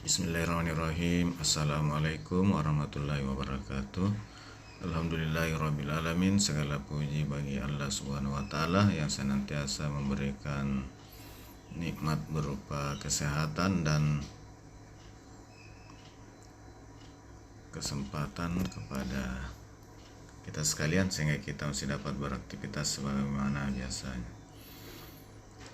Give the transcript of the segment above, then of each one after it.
Bismillahirrahmanirrahim. Assalamualaikum warahmatullahi wabarakatuh. Alhamdulillahirrabbilalamin. Segala puji bagi Allah subhanahu wa ta'ala yang senantiasa memberikan nikmat berupa kesehatan dan kesempatan kepada kita sekalian sehingga kita masih dapat beraktivitas sebagaimana biasanya.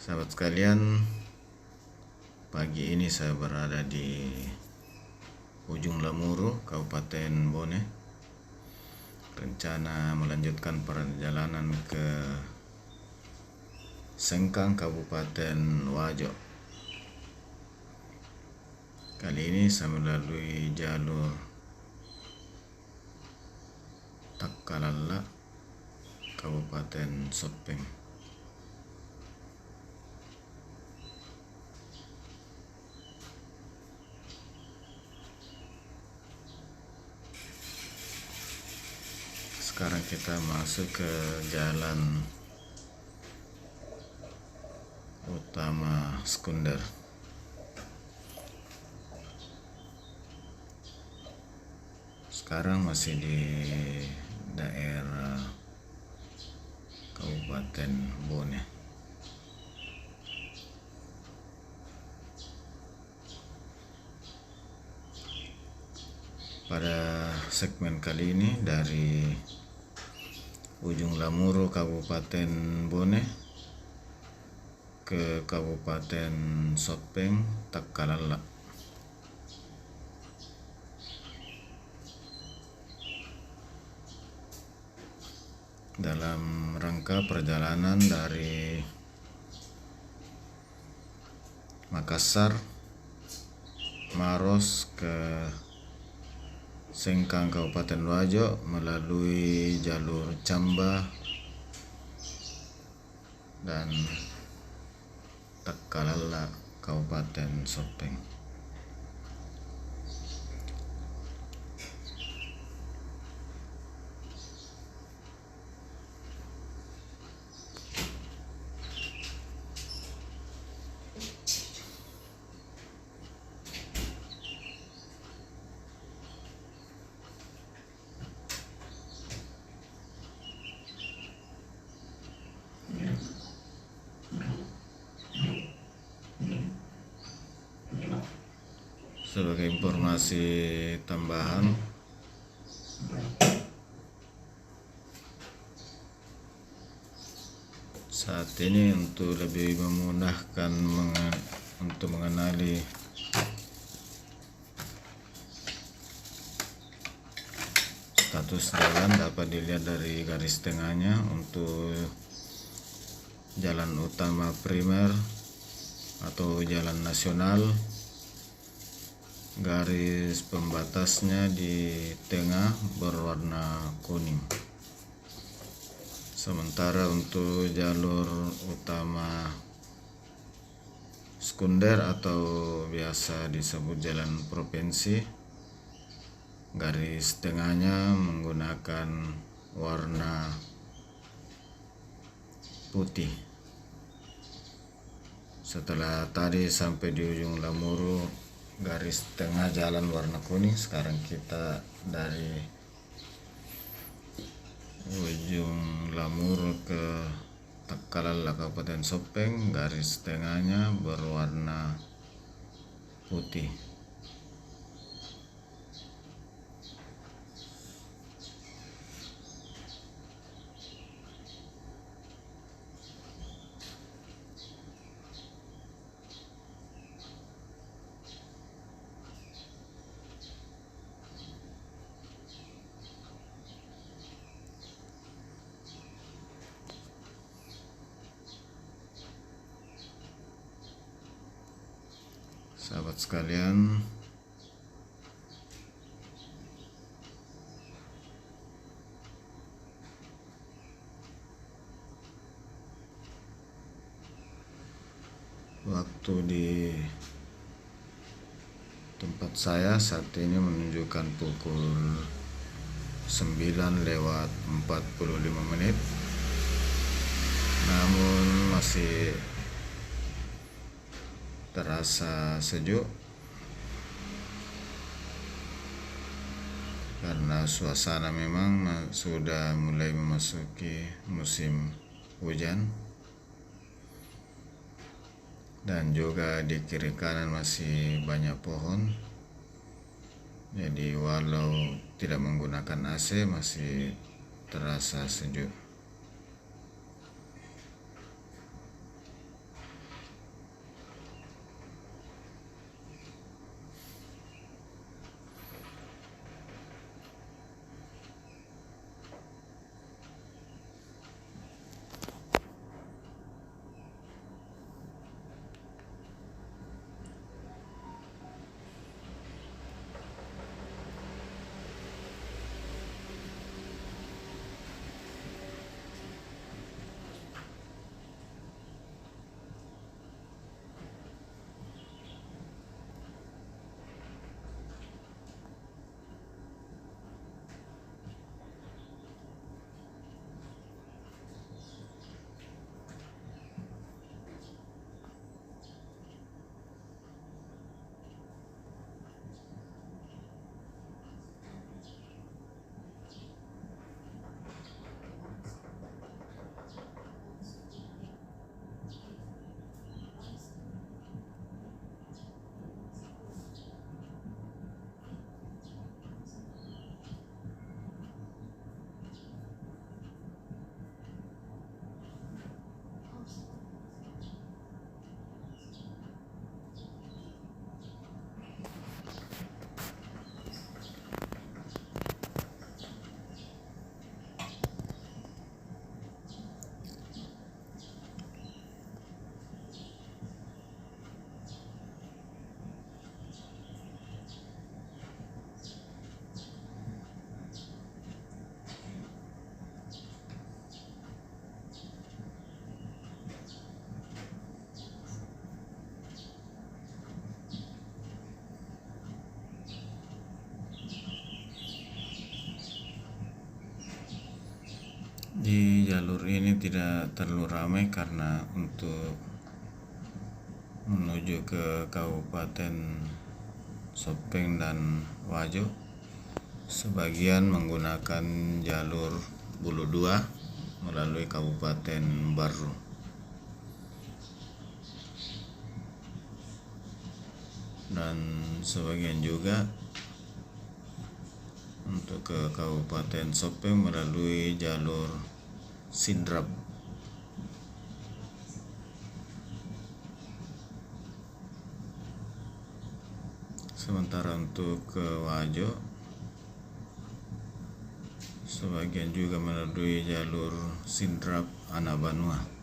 Sahabat sekalian, pagi ini saya berada di ujung Lamuru, Kabupaten Bone. Rencana melanjutkan perjalanan ke Sengkang, Kabupaten Wajo. Kali ini saya melalui jalur Takkalala, Kabupaten Sopeng. Sekarang kita masuk ke jalan utama Skunder. Sekarang masih di daerah Kabupaten Bone. Pada segmen kali ini dari ujung Lamuru, Kabupaten Bone ke Kabupaten Sopeng, Takkalala. Dalam rangka perjalanan dari Makassar, Maros ke Sengkang, Kabupaten Wajo melalui jalur Camba dan Takkalala, Kabupaten Sopeng. Sebagai informasi tambahan, saat ini untuk lebih memudahkan untuk mengenali status jalan dapat dilihat dari garis tengahnya. Untuk jalan utama primer atau jalan nasional, garis pembatasnya di tengah berwarna kuning. Sementara untuk jalur utama sekunder atau biasa disebut jalan provinsi, garis tengahnya menggunakan warna putih. Setelah tadi sampai di ujung Lamuru, garis tengah jalan warna kuning. Sekarang kita dari ujung Lamuru ke Takkalala, Kabupaten Sopeng, garis tengahnya berwarna putih. Sahabat sekalian, waktu di tempat saya saat ini menunjukkan pukul 9:45, namun masih terasa sejuk karena suasana memang sudah mulai memasuki musim hujan, dan juga di kiri kanan masih banyak pohon. Jadi walau tidak menggunakan AC masih terasa sejuk. Di jalur ini tidak terlalu ramai karena untuk menuju ke Kabupaten Sopeng dan Wajo sebagian menggunakan jalur Bulu 2 melalui Kabupaten Baru, dan sebagian juga untuk ke Kabupaten Sopeng melalui jalur Sidrap. Sementara untuk ke Wajo sebagian juga melalui jalur Sidrap Anabanua.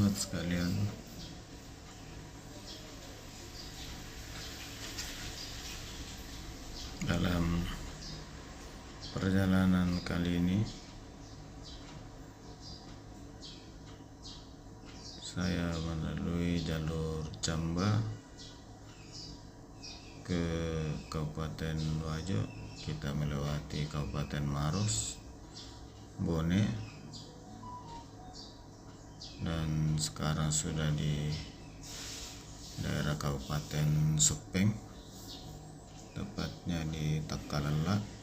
sahabat sekalian, dalam perjalanan kali ini saya melalui jalur Camba ke Kabupaten Wajo. Kita melewati Kabupaten Maros, Bone, dan sekarang sudah di daerah Kabupaten Supeng, tepatnya di Takalala.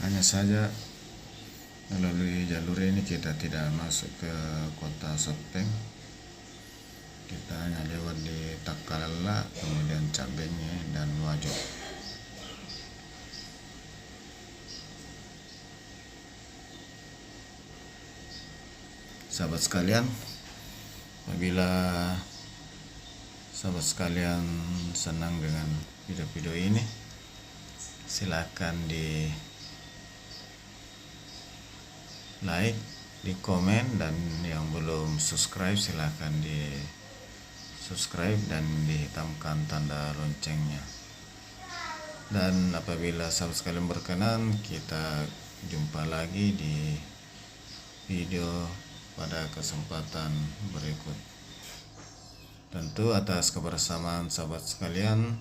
Hanya saja melalui jalur ini kita tidak masuk ke kota Supeng. Kita hanya lewat di Takalala, kemudian Cabenge dan Wajo. Sahabat sekalian, apabila sahabat sekalian senang dengan video-video ini, silakan di like, di komen, dan yang belum subscribe silahkan di subscribe dan dihitamkan tanda loncengnya. Dan apabila sahabat sekalian berkenan, kita jumpa lagi di video pada kesempatan berikut. Tentu atas kebersamaan sahabat sekalian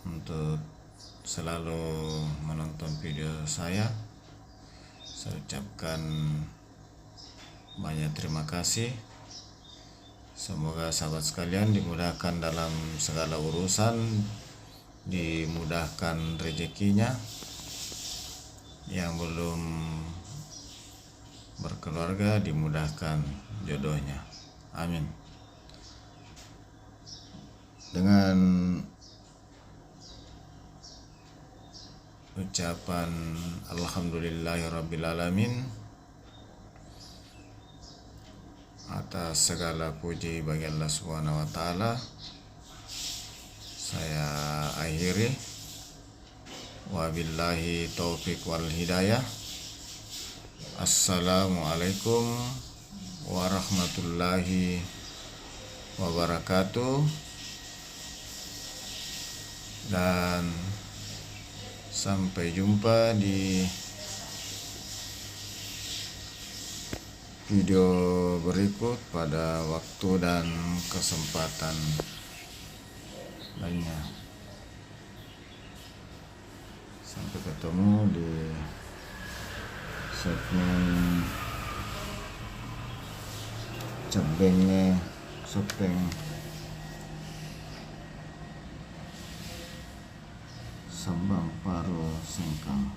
untuk selalu menonton video saya ucapkan banyak terima kasih. Semoga sahabat sekalian dimudahkan dalam segala urusan, dimudahkan rezekinya, yang belum berkeluarga dimudahkan jodohnya. Amin. Dengan ucapan alhamdulillahirrabbilalamin, atas segala puji bagi Allah Subhanahu wa taala, saya akhiri. Wabillahi taufik wal hidayah. Assalamualaikum warahmatullahi wabarakatuh, dan sampai jumpa di video berikut pada waktu dan kesempatan lainnya. Sampai ketemu di segmen Cabenge Supeng Sabang Paro Sengkang.